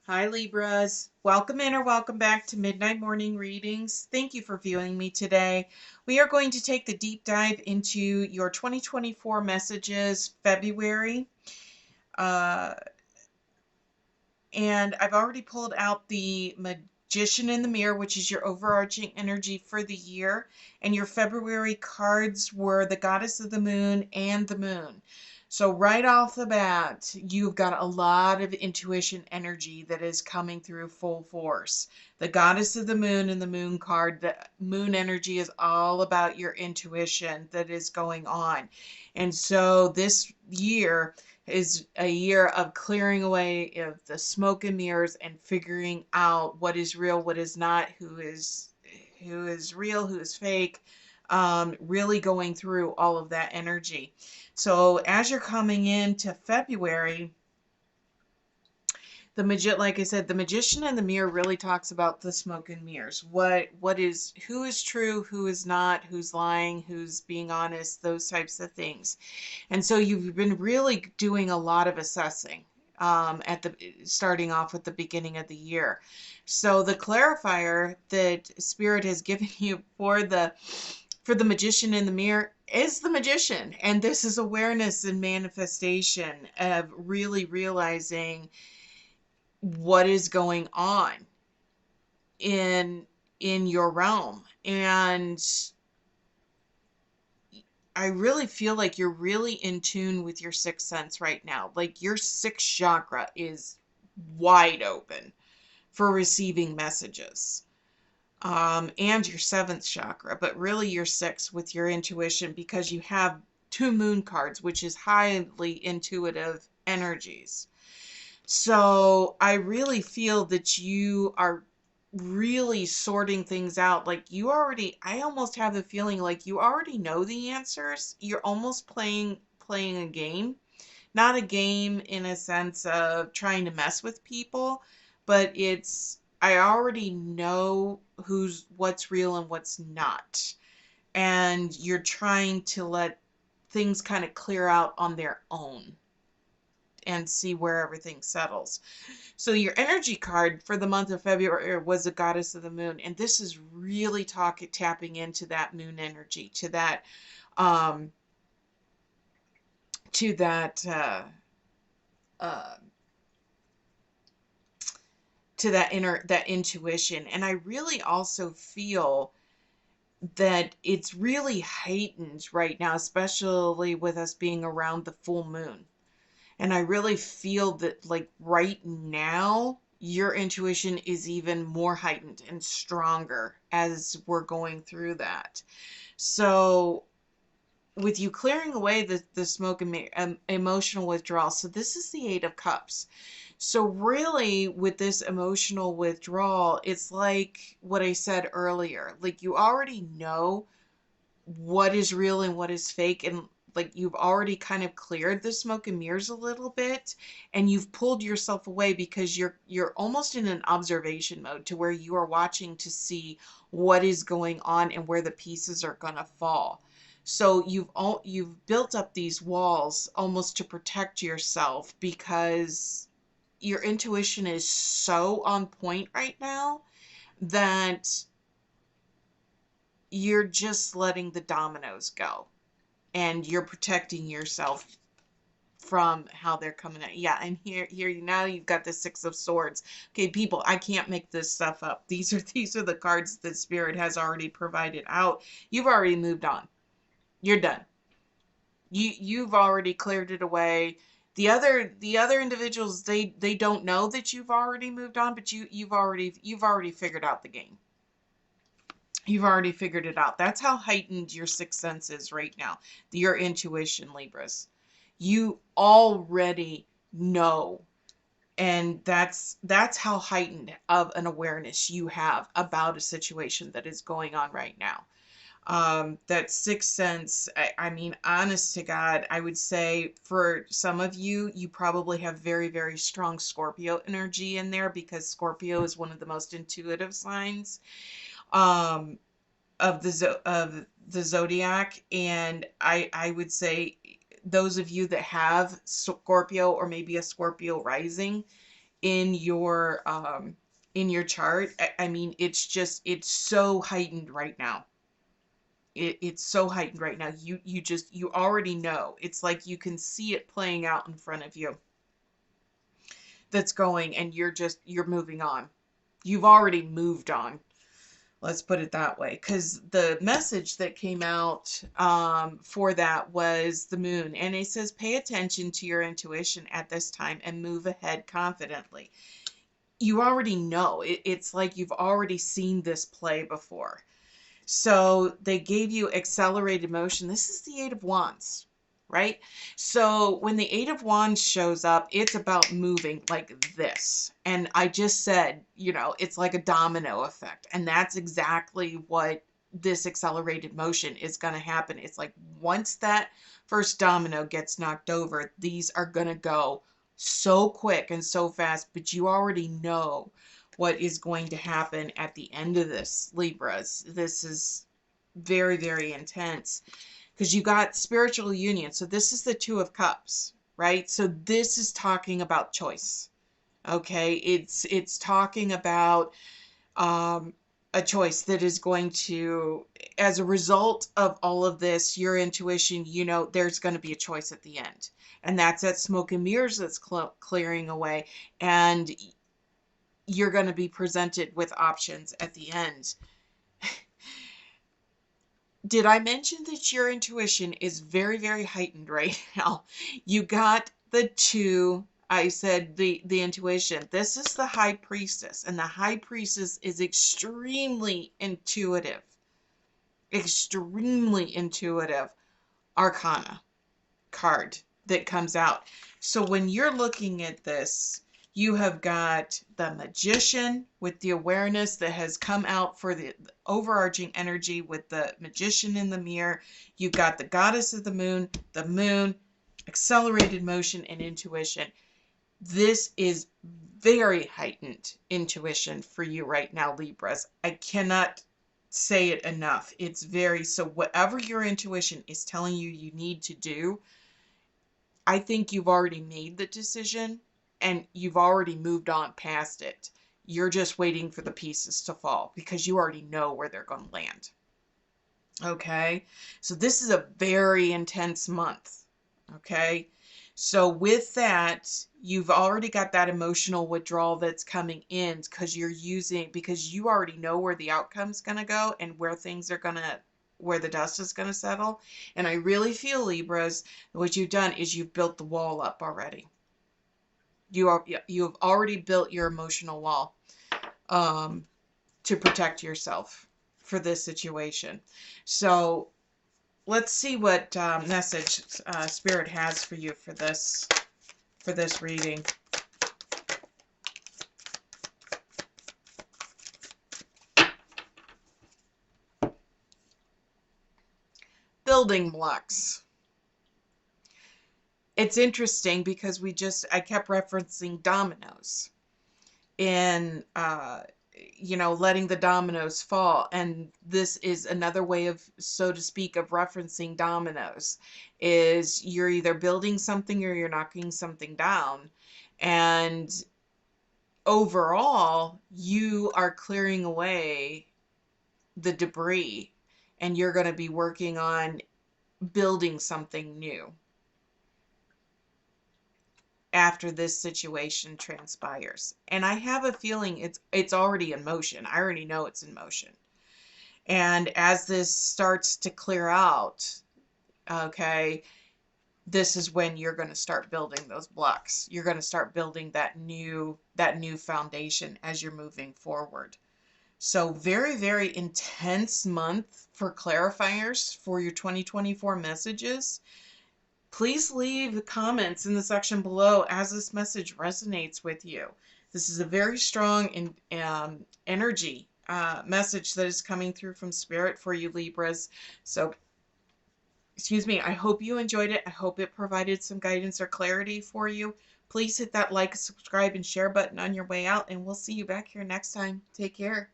Hi Libras, welcome in or welcome back to Midnight Morning Readings. Thank you for viewing me today. We are going to take the deep dive into your 2024 messages, February. Uh, and I've already pulled out the Magician in the Mirror, which is your overarching energy for the year. And your February cards were the Goddess of the Moon and the Moon. So right off the bat, you've got a lot of intuition energy that is coming through full force. The Goddess of the Moon and the Moon card, the Moon energy is all about your intuition that is going on. And so this year is a year of clearing away of the smoke and mirrors and figuring out what is real, what is not, who is real, who is fake, really going through all of that energy. So as you're coming into February, like I said, the Magician in the Mirror really talks about the smoke and mirrors. Who is true, who is not, who's lying, who's being honest, those types of things. And so you've been really doing a lot of assessing at the starting off with the beginning of the year. So the clarifier that Spirit has given you for the Magician in the Mirror is the Magician, and this is awareness and manifestation of really realizing what is going on in your realm. And I really feel like you're really in tune with your sixth sense right now. Like your sixth chakra is wide open for receiving messages. And your seventh chakra, but really your sixth with your intuition, because you have two moon cards, which is highly intuitive energies. So I really feel that you are really sorting things out. Like I almost have the feeling like you already know the answers. You're almost playing a game. Not a game in a sense of trying to mess with people, but I already know what's real and what's not. And you're trying to let things kind of clear out on their own and see where everything settles. So your energy card for the month of February was the Goddess of the Moon, and this is really tapping into that moon energy, um, to that uh, that intuition. And I really also feel that it's really heightened right now, especially with us being around the full moon. And I really feel that, like, right now, your intuition is even more heightened and stronger as we're going through that. So, with you clearing away the smoke and emotional withdrawal, so this is the Eight of Cups. So, really, with this emotional withdrawal, it's like what I said earlier. Like, you already know what is real and what is fake, and like you've already kind of cleared the smoke and mirrors a little bit, and you've pulled yourself away because you're almost in an observation mode to where you are watching to see what is going on and where the pieces are going to fall. So you've built up these walls almost to protect yourself because your intuition is so on point right now that you're just letting the dominoes go and you're protecting yourself from how they're coming at. Yeah, and here now you've got the Six of Swords. Okay, people, I can't make this stuff up. These are the cards that Spirit has already provided out. You've already moved on. You're done. You've already cleared it away. The other individuals, they don't know that you've already moved on, but you've already figured out the game. You've already figured it out. That's how heightened your sixth sense is right now. Your intuition, Libras. You already know. And that's how heightened of an awareness you have about a situation that is going on right now. That sixth sense, I mean, honest to God, I would say for some of you, you probably have very, very strong Scorpio energy in there because Scorpio is one of the most intuitive signs. Um, of the zodiac, and I would say those of you that have Scorpio or maybe a Scorpio rising, in your chart. I mean, it's so heightened right now. It's so heightened right now. You already know. It's like you can see it playing out in front of you. That's going, and you're moving on. You've already moved on. Let's put it that way, because the message that came out for that was the moon, and it says pay attention to your intuition at this time and move ahead confidently. You already know. It's like you've already seen this play before. So they gave you accelerated motion. This is the Eight of Wands, right? So when the Eight of Wands shows up, it's about moving like this. And I just said, it's like a domino effect. And that's exactly what this accelerated motion is going to happen. It's like once that first domino gets knocked over, these are going to go so quick and so fast, but you already know what is going to happen at the end of this, Libras. This is very, very intense because you got spiritual union. So this is the Two of Cups, right? So this is talking about choice. Okay, it's talking about a choice that is going to, as a result of all of this, your intuition, there's going to be a choice at the end. And that's that smoke and mirrors that's clearing away. And you're going to be presented with options at the end. Did I mention that your intuition is very, very heightened right now? You got the two. I said the intuition. This is the High Priestess, and the High Priestess is extremely intuitive. Extremely intuitive arcana card that comes out. So when you're looking at this, you have got the Magician with the awareness that has come out for the overarching energy with the Magician in the mirror. You've got the Goddess of the Moon, accelerated motion, and intuition. This is very heightened intuition for you right now, Libras. I cannot say it enough. It's so whatever your intuition is telling you you need to do, I think you've already made the decision and you've already moved on past it. You're just waiting for the pieces to fall because you already know where they're going to land. Okay? So this is a very intense month. Okay? So with that, you've already got that emotional withdrawal that's coming in because you already know where the outcome's going to go and where the dust is going to settle. And I really feel, Libras, what you've done is you've built the wall up already. You have already built your emotional wall to protect yourself for this situation. So let's see what message Spirit has for you for this reading. Building blocks. It's interesting because I kept referencing dominoes and letting the dominoes fall, and this is another way of, so to speak, of referencing dominoes, is you're either building something or you're knocking something down, and overall you are clearing away the debris and you're going to be working on building something new after this situation transpires. And I have a feeling it's already in motion. I already know it's in motion. And as this starts to clear out, okay, this is when you're going to start building those blocks. You're going to start building that new foundation as you're moving forward. So very, very intense month for clarifiers for your 2024 messages. Please leave comments in the section below as this message resonates with you. This is a very strong energy message that is coming through from Spirit for you, Libras. So, excuse me, I hope you enjoyed it. I hope it provided some guidance or clarity for you. Please hit that like, subscribe, and share button on your way out, and we'll see you back here next time. Take care.